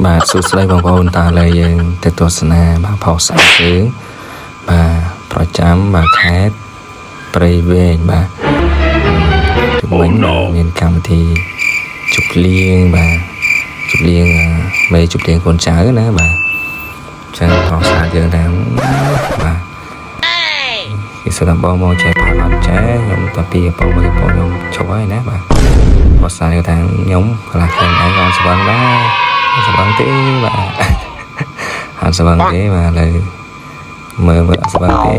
បាទសួស្តីបងប្អូនតាលើយើងទៅទស្សនាបាទផុសស្អាតជើងបាទប្រចាំបាទខេត្តព្រៃវែងបាទជំនាញមានកម្មវិធីជប់លៀងបាទជប់លៀងមេជប់លៀងកូនចៅណាបាទចឹងផុសស្អាតយើងតាមបាទគេសួរថាបងមកចេះផាត់អត់ចេះខ្ញុំតាពីកំពុងខ្ញុំជប់ហើយណាបាទផុសស្អាតយើងតាមខ្ញុំកន្លះខែឯងអត់ស្វឹងដែរស្វឹងទេបាទអត់ស្វឹងទេបាទលើមើលអត់ស្វឹងទេ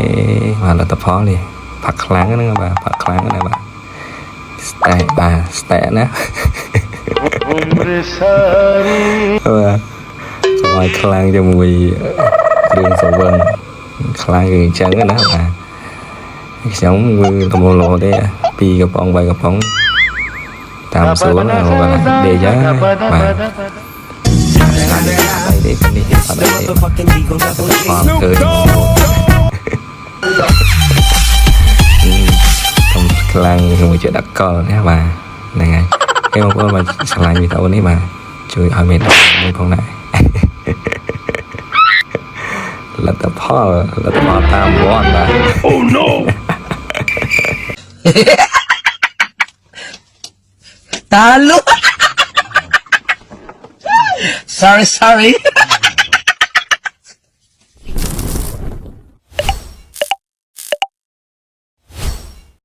បាទលទ្ធផលនេះផាក់ខ្លាំងហ្នឹងបាទផាក់ខ្លាំងណាបាទស្តែបាទស្តែណាបាទស្វាយខ្លាំងជាមួយគ្រឿងស្វឹងខ្លាំងគឺអញ្ចឹងណាបាទខ្ញុំមើលកំឡោទេពីកំប៉ុង3កំប៉ុងតាមសួនបាទដេកហើយបាទđây đi ở đây còn cười không lang người chuyện đặt con nha bà này ngày cái ông có mà sẵn lành gì đâu đấy mà chui ở miền đây con này là tập ho tam bon bà oh no ta lúc sorry